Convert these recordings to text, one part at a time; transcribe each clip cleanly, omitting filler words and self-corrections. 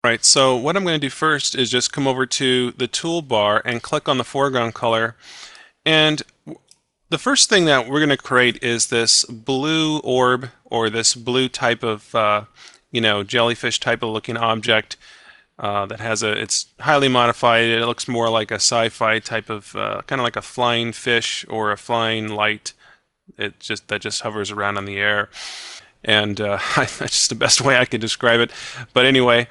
Right, so what I'm going to do first is just come over to the toolbar and click on the foreground color. And the first thing that we're going to create is this blue orb, or this blue type of, jellyfish type of looking object that has it's highly modified. It looks more like a sci-fi type of, kind of like a flying fish or a flying light. That just hovers around in the air. And that's just the best way I can describe it. But anyway,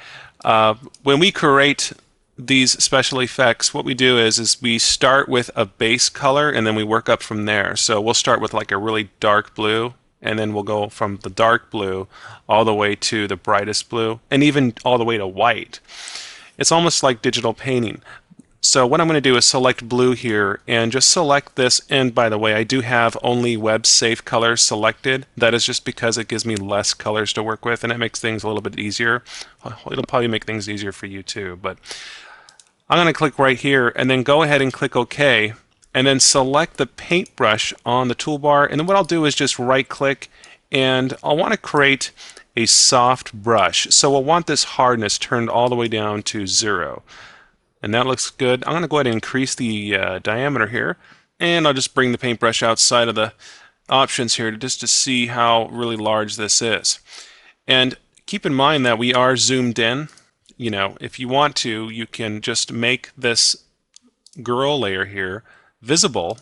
when we create these special effects, what we do is we start with a base color and then we work up from there. So we'll start with like a really dark blue, and then we'll go from the dark blue all the way to the brightest blue, and even all the way to white. It's almost like digital painting. So what I'm going to do is select blue here and just select this. And by the way, I do have only web safe colors selected. That is just because it gives me less colors to work with and it makes things a little bit easier. It'll probably make things easier for you too. But I'm going to click right here and then go ahead and click OK. And then select the paintbrush on the toolbar. And then what I'll do is just right click, and I'll want to create a soft brush. So we'll want this hardness turned all the way down to 0. And that looks good. I'm going to go ahead and increase the diameter here, and I'll just bring the paintbrush outside of the options here just to see how really large this is. And keep in mind that we are zoomed in. You know, if you want to, you can just make this girl layer here visible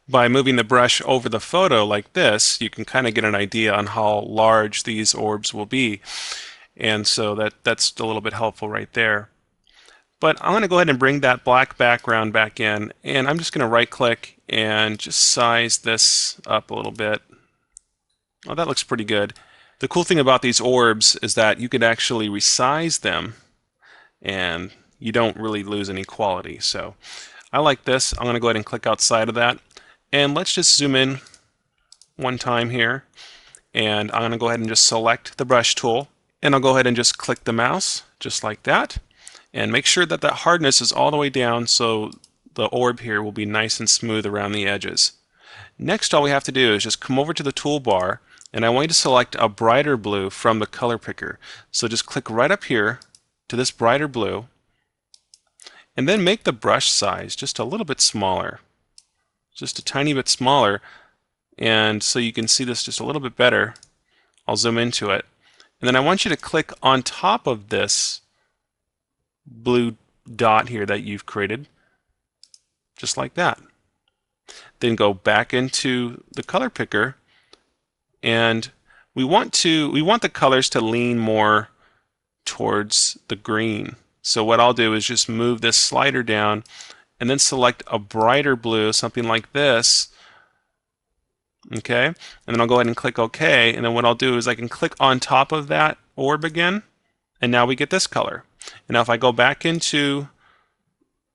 by moving the brush over the photo like this. You can kind of get an idea on how large these orbs will be. And so that's a little bit helpful right there. But I'm going to go ahead and bring that black background back in, and I'm just going to right click and just size this up a little bit. Oh, that looks pretty good. The cool thing about these orbs is that you could actually resize them and you don't really lose any quality. So I like this. I'm going to go ahead and click outside of that, and let's just zoom in one time here, and I'm going to go ahead and just select the brush tool, and I'll go ahead and just click the mouse just like that. And make sure that that hardness is all the way down so the orb here will be nice and smooth around the edges. Next, all we have to do is just come over to the toolbar, and I want you to select a brighter blue from the color picker. So just click right up here to this brighter blue, and then make the brush size just a little bit smaller, just a tiny bit smaller, and so you can see this just a little bit better. I'll zoom into it, and then I want you to click on top of this blue dot here that you've created, just like that. Then go back into the color picker, and we want the colors to lean more towards the green. So what I'll do is just move this slider down and then select a brighter blue, something like this. Okay, and then I'll go ahead and click OK, and then what I'll do is I can click on top of that orb again, and now we get this color. And now if I go back into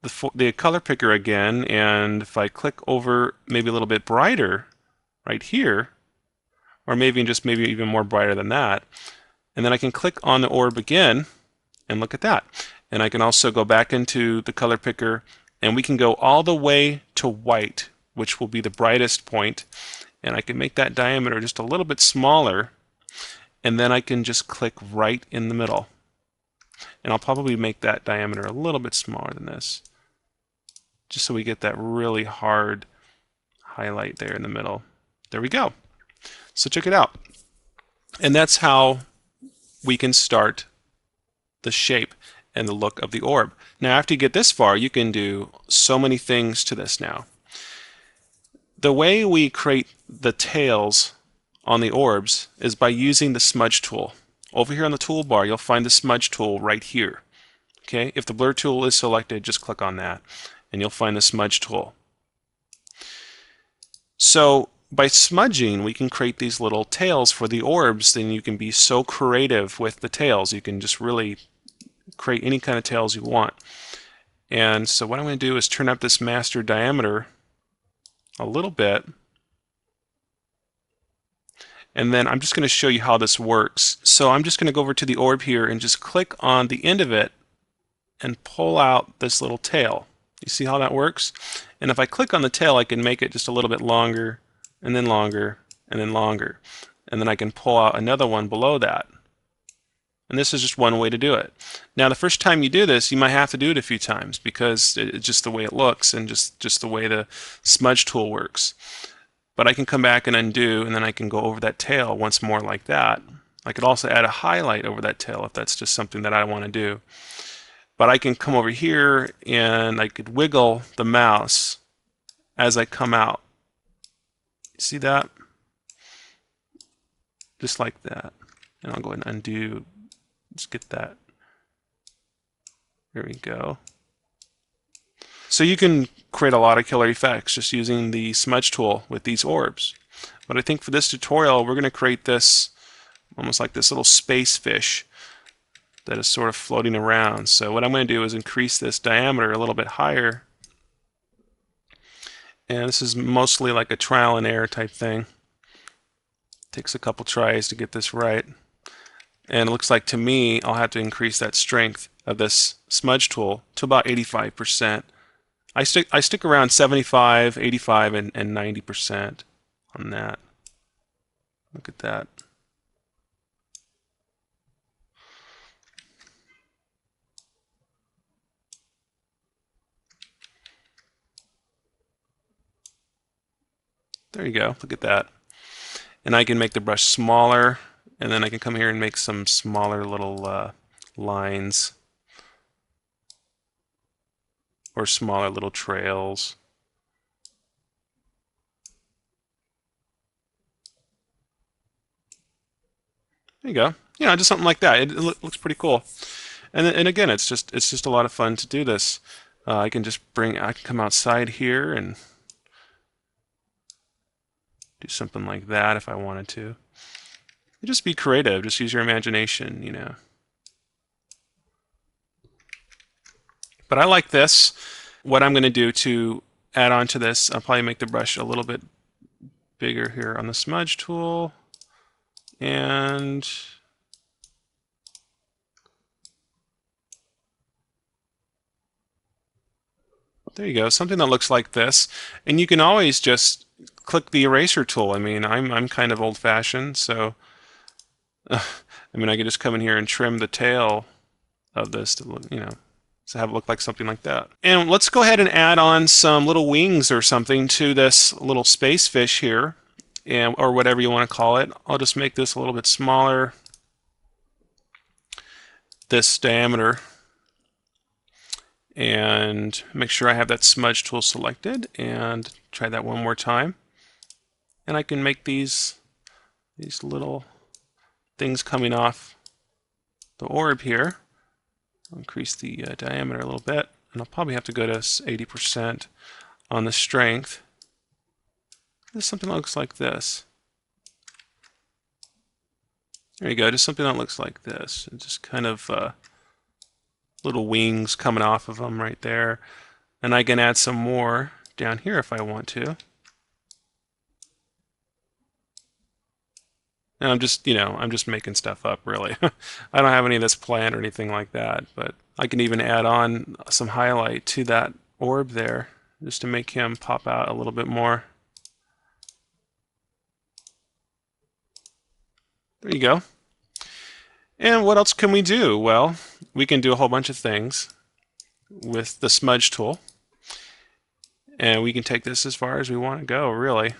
the color picker again, and if I click over maybe a little bit brighter right here, or maybe even more brighter than that, and then I can click on the orb again, and look at that. And I can also go back into the color picker, and we can go all the way to white, which will be the brightest point, and I can make that diameter just a little bit smaller, and then I can just click right in the middle. And I'll probably make that diameter a little bit smaller than this, just so we get that really hard highlight there in the middle. There we go. So check it out. And that's how we can start the shape and the look of the orb. Now after you get this far, you can do so many things to this now. The way we create the tails on the orbs is by using the smudge tool. Over here on the toolbar, you'll find the smudge tool right here. Okay, if the blur tool is selected, just click on that, and you'll find the smudge tool. So by smudging, we can create these little tails for the orbs. Then you can be so creative with the tails. You can just really create any kind of tails you want. And so what I'm going to do is turn up this master diameter a little bit. And then I'm just going to show you how this works. So I'm just going to go over to the orb here and just click on the end of it and pull out this little tail. You see how that works? And if I click on the tail, I can make it just a little bit longer, and then longer, and then longer. And then I can pull out another one below that. And this is just one way to do it. Now, the first time you do this, you might have to do it a few times because it's just the way it looks and just the way the smudge tool works. But I can come back and undo, and then I can go over that tail once more like that. I could also add a highlight over that tail if that's just something that I want to do. But I can come over here and I could wiggle the mouse as I come out. See that? Just like that. And I'll go ahead and undo. Let's get that. There we go. So you can create a lot of killer effects just using the smudge tool with these orbs. But I think for this tutorial, we're going to create this almost like this little space fish that is sort of floating around. So what I'm going to do is increase this diameter a little bit higher. And this is mostly like a trial and error type thing. Takes a couple tries to get this right. And it looks like to me I'll have to increase that strength of this smudge tool to about 85%. I stick around 75, 85, and 90% on that. Look at that. There you go. Look at that. And I can make the brush smaller, and then I can come here and make some smaller little lines or smaller little trails. There you go. Yeah, just something like that. It looks pretty cool. And again, it's just a lot of fun to do this. I can come outside here and do something like that if I wanted to. Just be creative. Just use your imagination, you know. But I like this. What I'm going to do to add on to this, I'll probably make the brush a little bit bigger here on the smudge tool. And there you go, something that looks like this. And you can always just click the eraser tool. I mean, I'm kind of old-fashioned, so I mean, I could just come in here and trim the tail of this to look, you know, to have it look like something like that. And let's go ahead and add on some little wings or something to this little space fish here, and or whatever you want to call it. I'll just make this a little bit smaller, this diameter, and make sure I have that smudge tool selected, and try that one more time. And I can make these little things coming off the orb here. I'll increase the diameter a little bit, and I'll probably have to go to 80% on the strength. This something that looks like this. There you go, just something that looks like this. It's just kind of little wings coming off of them right there. And I can add some more down here if I want to. And I'm just making stuff up, really. I don't have any of this planned or anything like that, but I can even add on some highlight to that orb there just to make him pop out a little bit more. There you go. And what else can we do? Well, we can do a whole bunch of things with the smudge tool. And we can take this as far as we want to go, really.